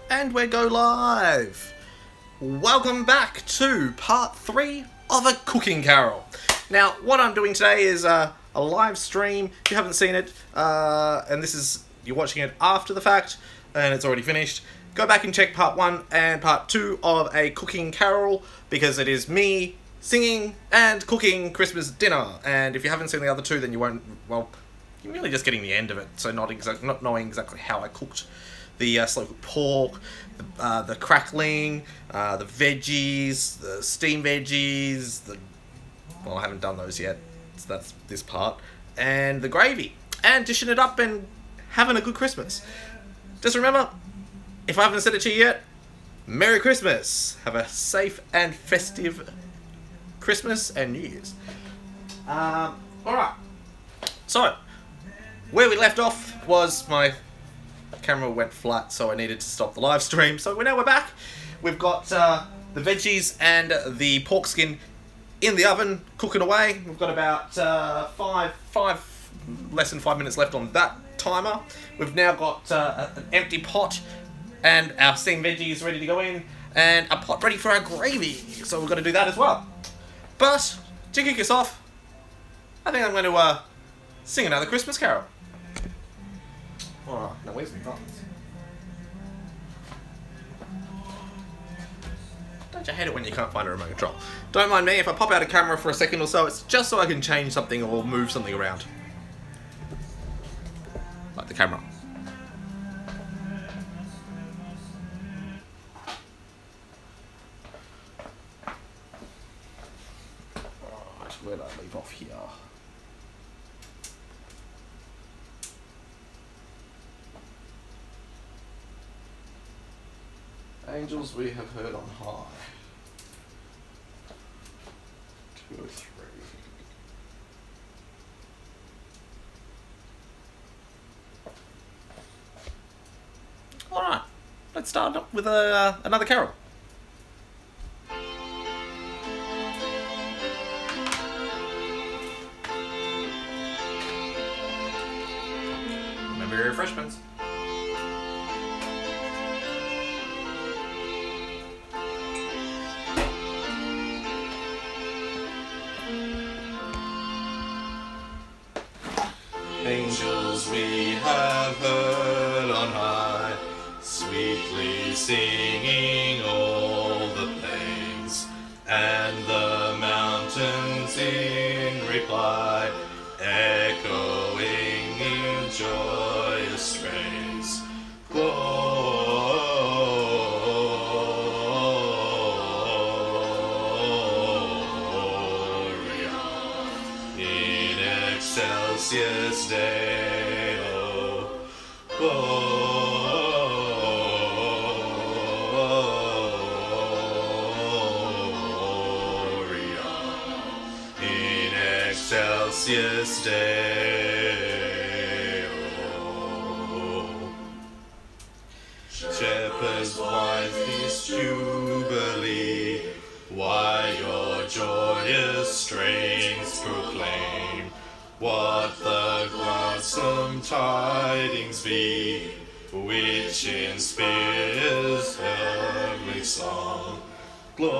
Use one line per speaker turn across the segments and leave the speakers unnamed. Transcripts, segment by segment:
And we go live. Welcome back to part 3 of A Cooking Carol. Now, what I'm doing today is a live stream. If you haven't seen it, and you're watching it after the fact, and it's already finished, go back and check part 1 and part 2 of A Cooking Carol, because it is me singing and cooking Christmas dinner. And if you haven't seen the other two, then you won't, well, you're really just getting the end of it, so not knowing exactly how I cooked the slow cooked pork, the crackling, the veggies, the steamed veggies, well, I haven't done those yet, so that's this part, and the gravy, and dishing it up and having a good Christmas. Just remember, if I haven't said it to you yet, Merry Christmas! Have a safe and festive Christmas and New Year's. Alright, so, where we left off was my camera went flat, so I needed to stop the live stream. So now we're back. We've got the veggies and the pork skin in the oven cooking away. We've got about less than 5 minutes left on that timer. We've now got an empty pot and our steamed veggies ready to go in, and a pot ready for our gravy. So we've got to do that as well. But to kick us off, I think I'm going to sing another Christmas carol. Alright, now where's the buttons? Don't you hate it when you can't find a remote control? Don't mind me if I pop out of camera for a second or so, it's just so I can change something or move something around. Like the camera. Alright, where'd I leave off here? Angels we have heard on high. 2 or 3. Alright, let's start up with another carol. Remember your refreshments. Angels we have heard on high, sweetly singing all the plains, and the mountains in reply, echoing in joyous strains. Gloria in excelsis Deo. Gloria in excelsis Deo. Shepherds wise this jubilee, why your joyous strains proclaim, what the gladsome tidings be, which inspires heavenly song. Gloria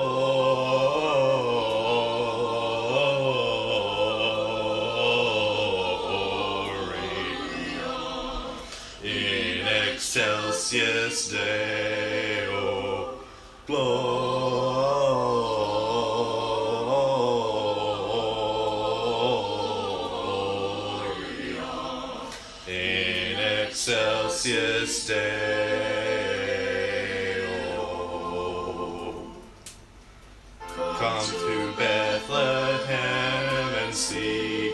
in excelsis Deo. Gloria in excelsis Deo. Come to Bethlehem and see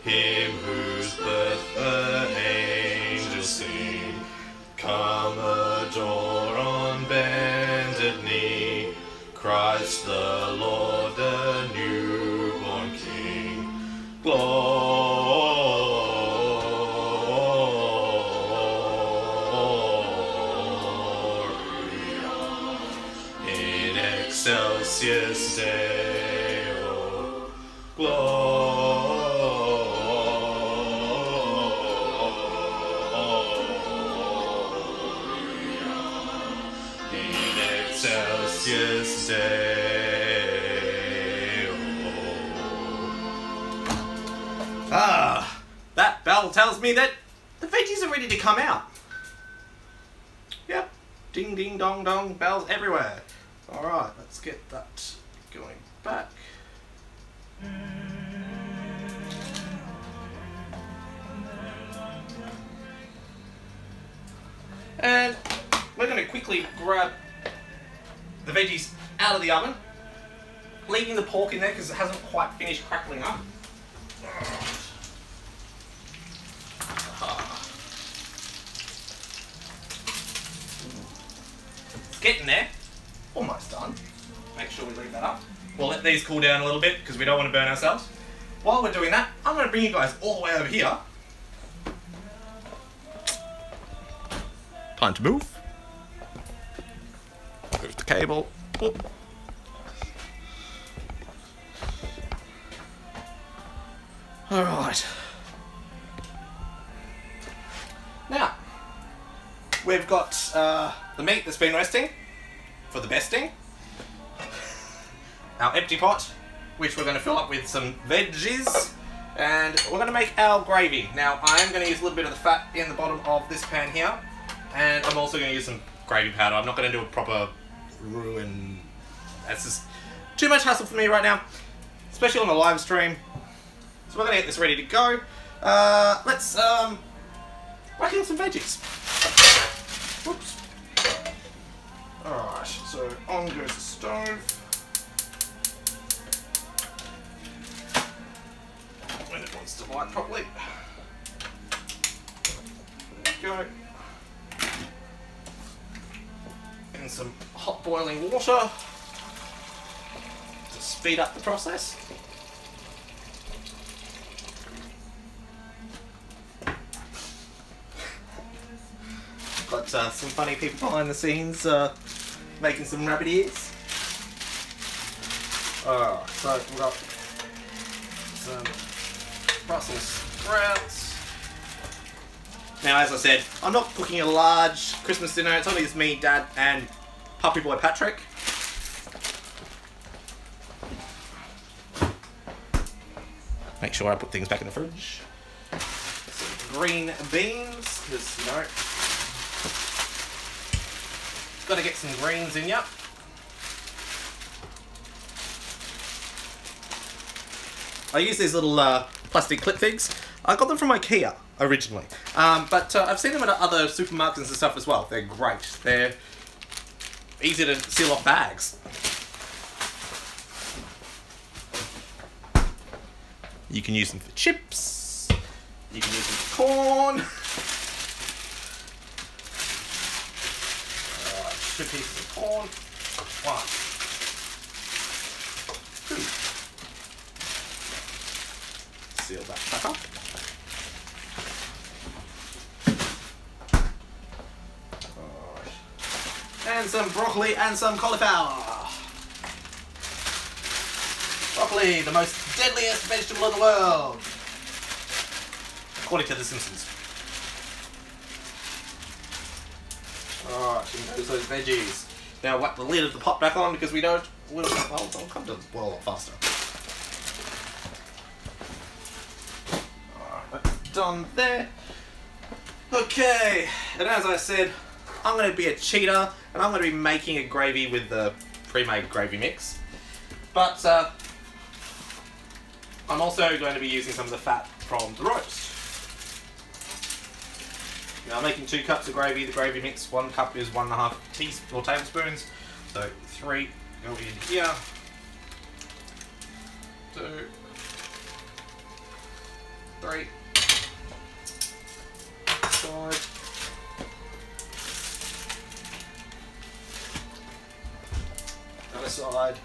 him whose birth the angels sing. Come adore on bended knee Christ the Lord, the newborn King. Gloria in excelsis Deo. Gloria Celsius Day. Ah, that bell tells me that the veggies are ready to come out. Yep, ding ding dong dong, bells everywhere. Alright, let's get that going back. And we're going to quickly grab the veggies out of the oven, leaving the pork in there because it hasn't quite finished crackling up. It's getting there. Almost done. Make sure we leave that up. We'll let these cool down a little bit because we don't want to burn ourselves. While we're doing that, I'm going to bring you guys all the way over here. Time to move. Move the cable. Oh. Alright. Now, we've got the meat that's been resting for the besting. Our empty pot, which we're going to fill up with some veggies. And we're going to make our gravy. Now, I am going to use a little bit of the fat in the bottom of this pan here. And I'm also going to use some gravy powder. I'm not going to do a proper roux, and that's just too much hassle for me right now, especially on the live stream. So we're going to get this ready to go. Let's whack in some veggies. Whoops. Alright, so on goes the stove. When it wants to light properly. There we go. And some hot boiling water to speed up the process. Got some funny people behind the scenes making some rabbit ears. Alright, so we've got some Brussels sprouts. Now, as I said, I'm not cooking a large Christmas dinner. It's only just me, Dad, and puppy boy Patrick. Make sure I put things back in the fridge. Some green beans, because, you know, got to get some greens in ya. I use these little plastic clip figs. I got them from IKEA originally, but I've seen them at other supermarkets and stuff as well. They're great. They're easy to seal off bags. You can use them for chips. You can use them for corn. Alright, 2 pieces of corn. 1, 2. Seal that back up. And some broccoli and some cauliflower. Broccoli, the most deadliest vegetable in the world, according to The Simpsons. Alright, in goes those veggies. Now whack the lid of the pot back on because we don't. Well, they'll come to boil a lot faster. Alright, that's done there. Okay, and as I said, I'm going to be a cheater, and I'm going to be making a gravy with the pre-made gravy mix. But I'm also going to be using some of the fat from the roast. Now I'm making 2 cups of gravy. The gravy mix, 1 cup is 1.5 tablespoons. So 3 go in here. 2, 3, 5. Other side.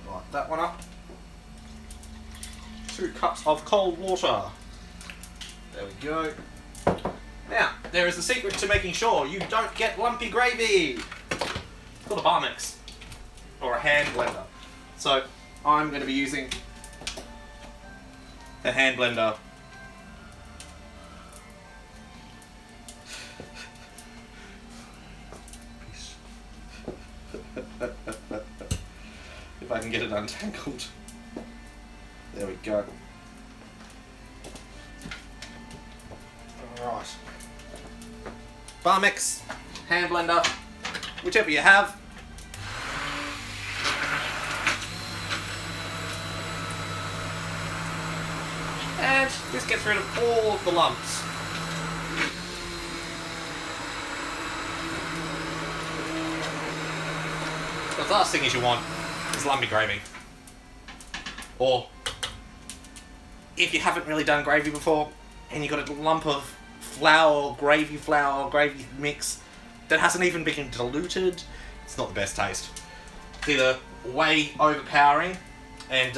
Light that one up. 2 cups of cold water. There we go. Now, there is a secret to making sure you don't get lumpy gravy. It's called a bar mix or a hand blender. So I'm going to be using a hand blender can get it untangled. There we go. Alright. Bar mix, hand blender, whichever you have. And this gets rid of all of the lumps. The last thing is you want is lumpy gravy. Or, if you haven't really done gravy before, and you've got a lump of flour, gravy mix, that hasn't even been diluted, it's not the best taste. It's either way overpowering, and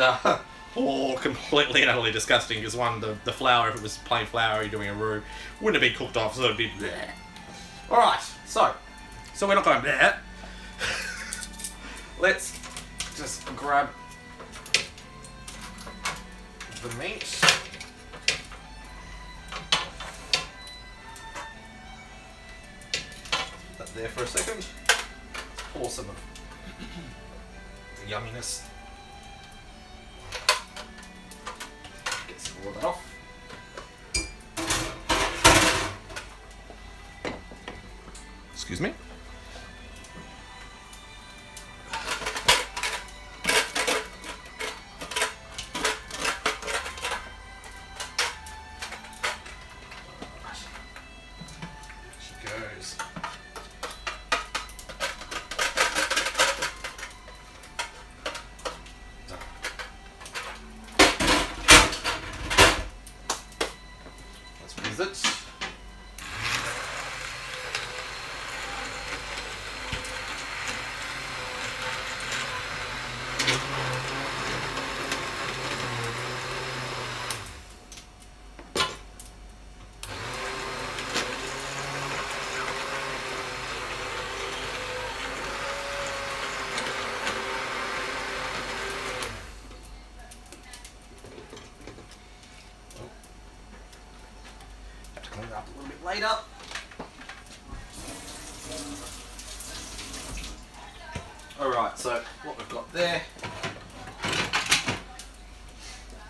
or completely and utterly disgusting, because one, the flour, if it was plain flour, you're doing a roux, wouldn't have been cooked off, so it'd be bleh. Alright, so we're not going bleh. Let's just grab the meat. Put that there for a second. Pour some of the yumminess. Get some more of that off. Excuse me. It. Clean it up a little bit later. Alright, so what we've got there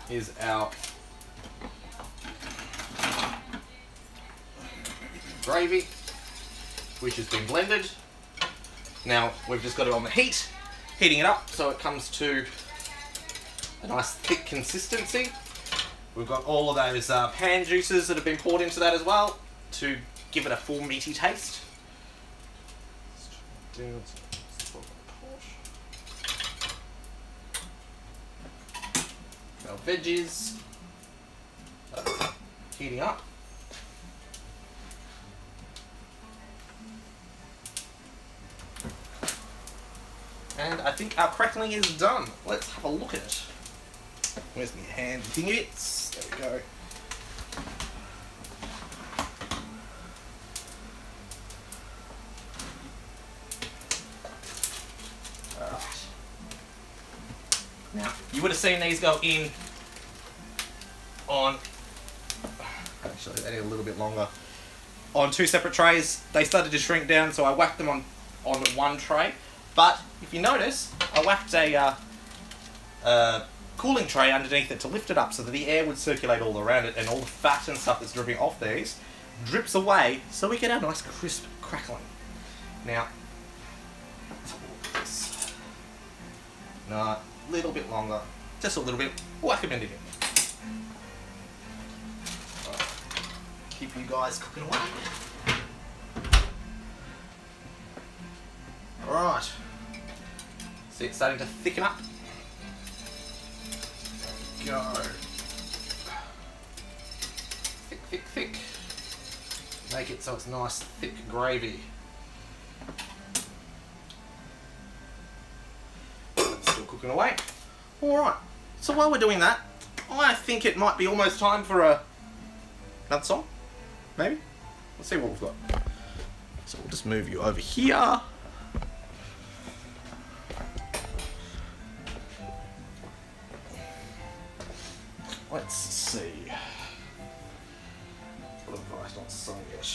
is our gravy, which has been blended. Now we've just got it on the heat, heating it up so it comes to a nice thick consistency. We've got all of those pan juices that have been poured into that as well to give it a full meaty taste. Our veggies heating up. And I think our crackling is done. Let's have a look at it. Where's my hand thingy? There we go. Alright. Now, you would have seen these go in on, actually they need a little bit longer, on two separate trays. They started to shrink down, so I whacked them on one tray. But, if you notice, I whacked a cooling tray underneath it to lift it up so that the air would circulate all around it and all the fat and stuff that's dripping off these drips away so we get our nice crisp crackling. Now, no, a little bit longer, just a little bit, whack 'em in again. Right. Keep you guys cooking away. Alright, see it's starting to thicken up. Go. Thick, thick, thick. Make it so it's nice, thick gravy. Still cooking away. Alright, so while we're doing that, I think it might be almost time for another song. Maybe? Let's see what we've got. So we'll just move you over here. Let's see. What have I not sung yet?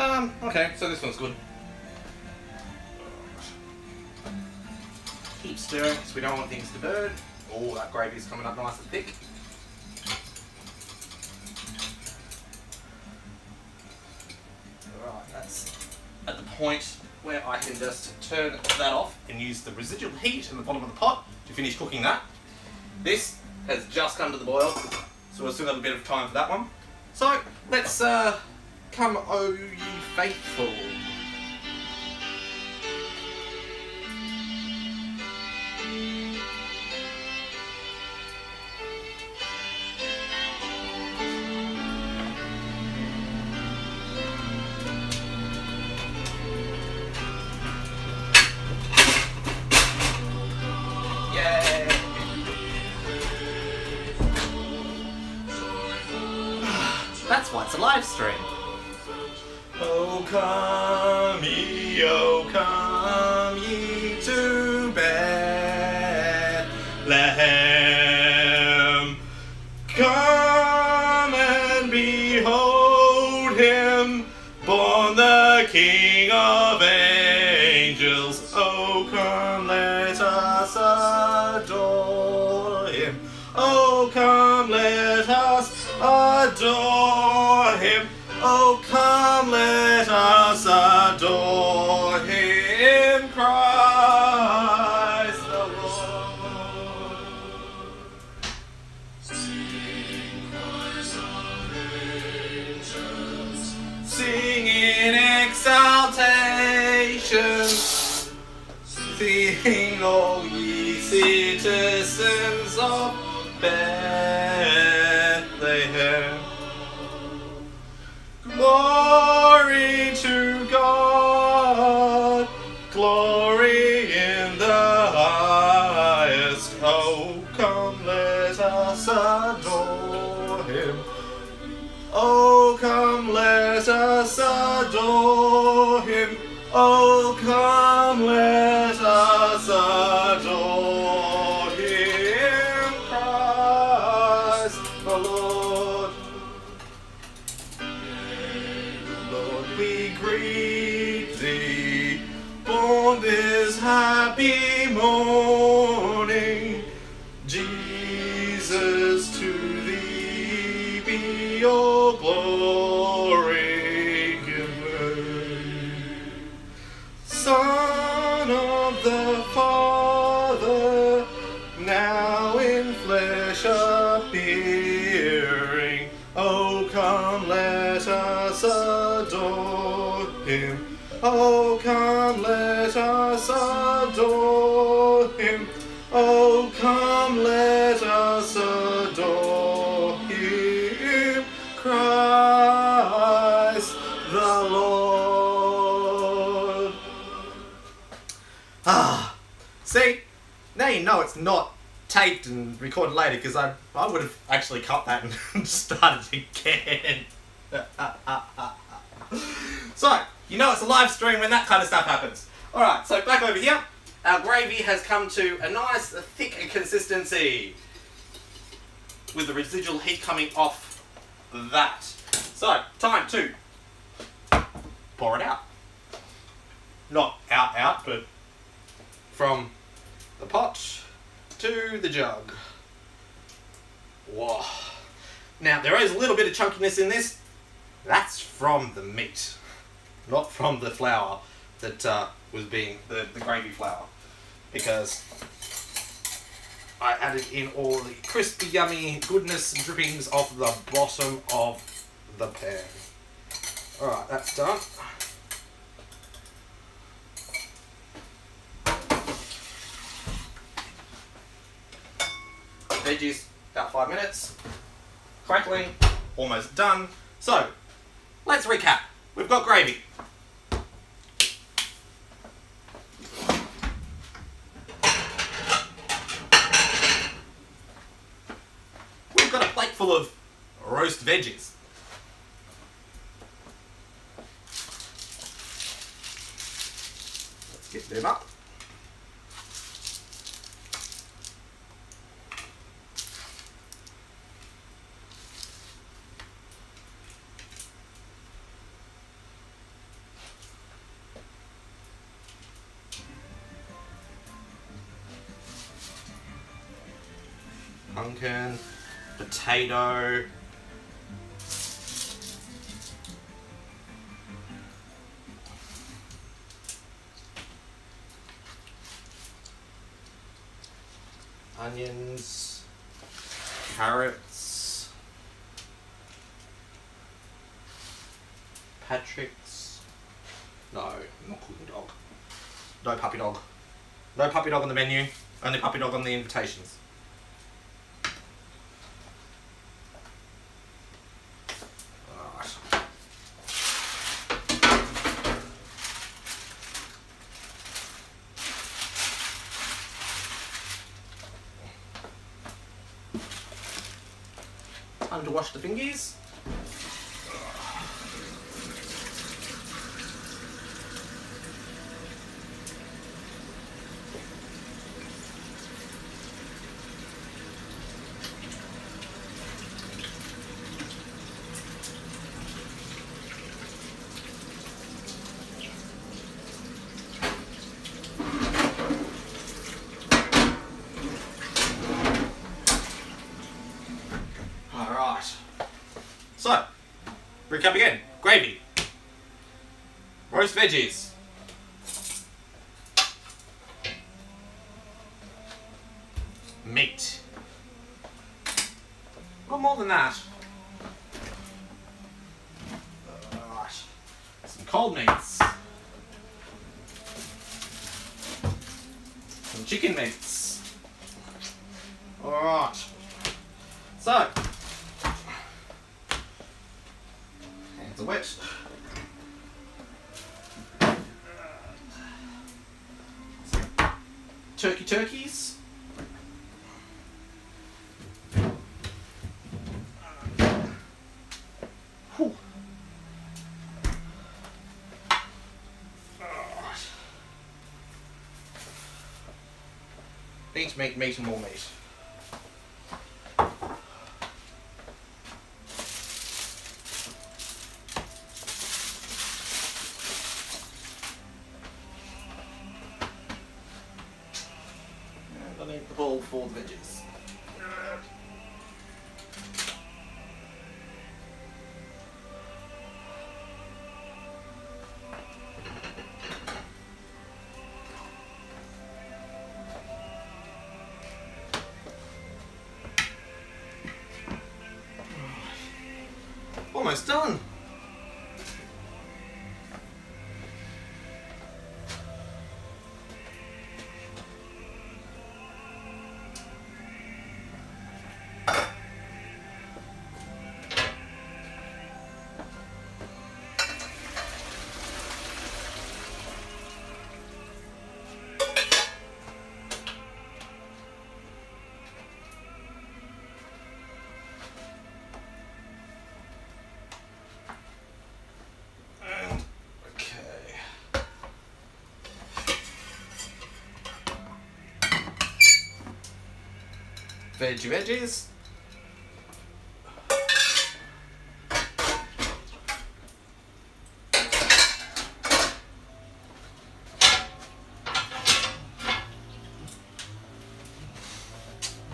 Okay, so this one's good. Keep stirring because we don't want things to burn. Oh, that gravy's coming up nice and thick. Alright, that's at the point where I can just turn that off and use the residual heat in the bottom of the pot to finish cooking that. This has just come to the boil, so we've still got a bit of time for that one. So, let's come, O ye faithful. That's why it's a live stream. Oh come ye to Bethlehem. Come and behold him, born the King of angels. Oh come, let us adore him. Oh come, let us adore him. Oh come, let us adore him, Christ the Lord. Sing, choirs of angels, sing in exaltation. Sing, all ye citizens of Bethlehem. Glory to God, glory in the highest. Oh, come, let us adore him. Oh, come, let us adore him. Oh, come, let us adore him, Christ the Lord. Lord, we greet thee, born this happy morning. Jesus, to thee be all glory given. Son of the Father, now in flesh appearing. Oh, come, let us adore him. Oh, come, let us adore him. Oh, come, let us adore him, Christ the Lord. Ah, see, now you know it's not taped and recorded later, because I would have actually cut that and started again. So, you know it's a live stream when that kind of stuff happens. Alright, so back over here, our gravy has come to a nice thick consistency with the residual heat coming off that. So, time to pour it out. Not out, but from the pot to the jug. Whoa. Now, there is a little bit of chunkiness in this. That's from the meat, not from the flour that was being the gravy flour, because I added in all the crispy, yummy goodness drippings off the bottom of the pan. Alright, that's done. Veggies, about 5 minutes. Crackling, almost done. So, let's recap. We've got gravy. We've got a plate full of roast veggies. Let's get them up. pumpkin, potato, onions, carrots, Patrick's. No, not cooking dog. No puppy dog. No puppy dog on the menu. Only puppy dog on the invitations. Alright. Time to wash the fingies. So, recap again. Gravy. Roast veggies. Meat. A lot more than that. Alright. Some cold meats. Some chicken meats. Alright. So, hands are wet. Turkeys. Whew. Meat and more meat. And I need the bowl for the veggies. Almost done. Veggies.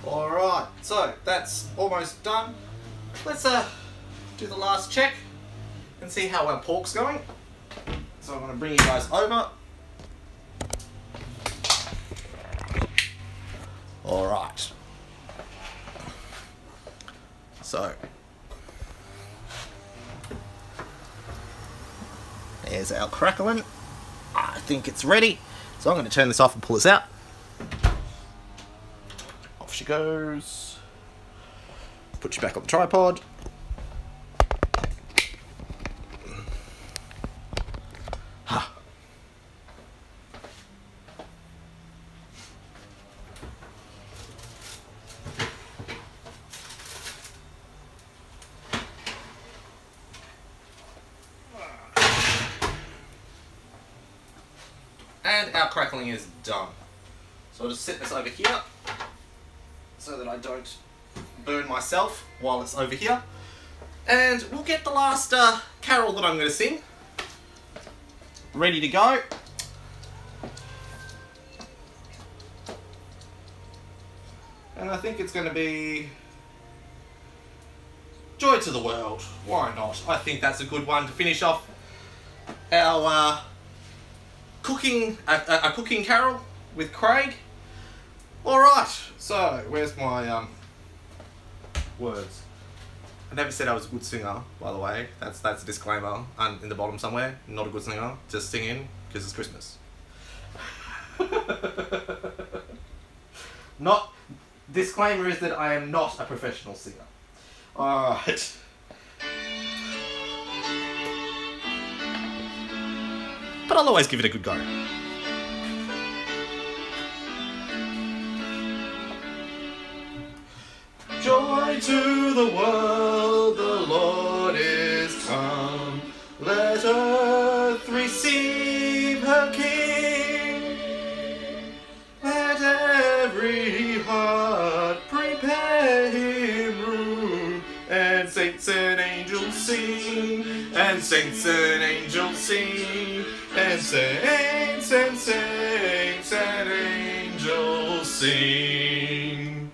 Alright, so that's almost done. Let's do the last check and see how our pork's going. So I'm going to bring you guys over. Alright. So, there's our crackling. I think it's ready. So I'm going to turn this off and pull this out. Off she goes. Put you back on the tripod. And our crackling is done. So I'll just set this over here so that I don't burn myself while it's over here. And we'll get the last carol that I'm going to sing ready to go. And And I think it's going to be Joy to the World. Why not? I think that's a good one to finish off our cooking carol with Craig. Alright, so where's my words? I never said I was a good singer, by the way. That's a disclaimer in the bottom somewhere. Not a good singer, just singing because it's Christmas. Disclaimer is that I am not a professional singer. Alright. But I'll always give it a good go. Joy to the world, the Lord is come. Let earth receive her King. Let every heart prepare him room. And saints and angels sing. And saints and angels sing. And saints and saints and angels sing.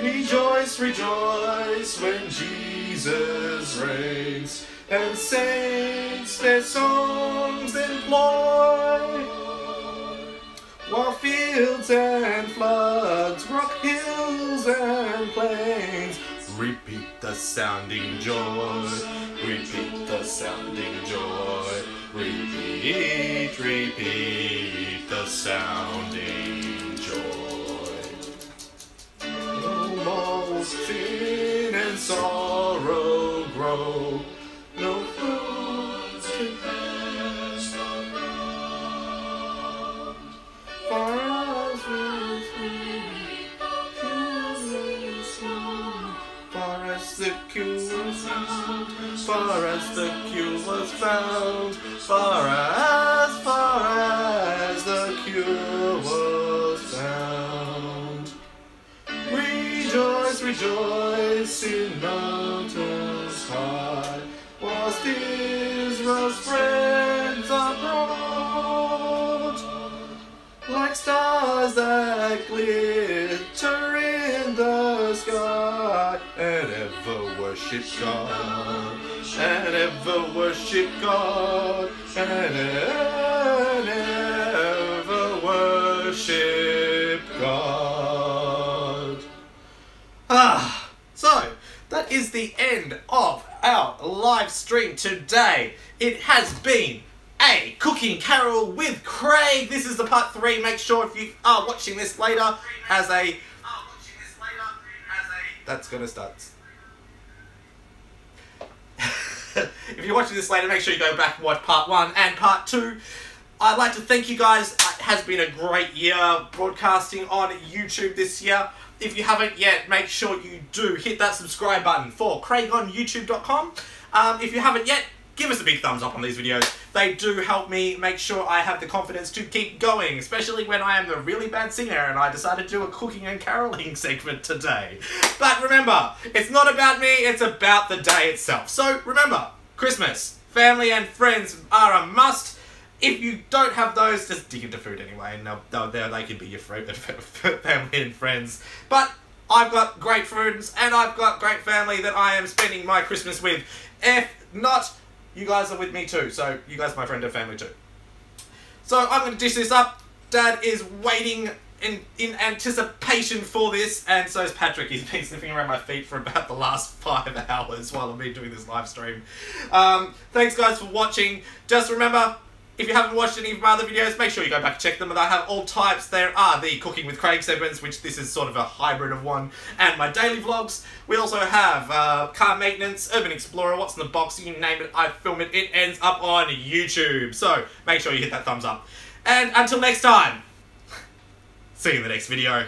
Rejoice, rejoice when Jesus reigns, and saints their songs employ, while fields and floods, rock hills and plains, repeat the sounding joy, repeat the sounding joy, repeat, repeat the sounding joy. Sin and sorrow grow, no fruit can pass the road. For us with far as the cure was found, far as the cure was found, far as the cure was found. Rejoice, rejoice in mountains high, whilst Israel spreads abroad, like stars that glitter in the sky, and ever worship God, and ever worship God, and ever worship God. So that is the end of our live stream today. It has been a cooking carol with Craig. This is the part 3. Make sure if you are watching this later as a... That's gonna start. If you're watching this later, make sure you go back and watch part 1 and part 2. I'd like to thank you guys. It has been a great year broadcasting on YouTube this year. If you haven't yet, make sure you do hit that subscribe button for craigonyoutube.com. If you haven't yet, give us a big thumbs up on these videos. They do help me make sure I have the confidence to keep going, especially when I am the really bad singer and I decided to do a cooking and caroling segment today. But remember, it's not about me, it's about the day itself. So remember, Christmas, family and friends are a must. If you don't have those, just dig into food anyway, and they can be your family and friends. But I've got great friends, and I've got great family that I am spending my Christmas with. If not, you guys are with me too, so you guys are my friend and family too. So I'm going to dish this up. Dad is waiting in anticipation for this, and so is Patrick. He's been sniffing around my feet for about the last 5 hours while I've been doing this live stream. Thanks guys for watching. Just remember, if you haven't watched any of my other videos, make sure you go back and check them. I have all types. There are the Cooking with Craig segments, which this is sort of a hybrid of one, and my daily vlogs. We also have car maintenance, urban explorer, what's in the box, you name it, I film it. It ends up on YouTube. So make sure you hit that thumbs up. And until next time, see you in the next video.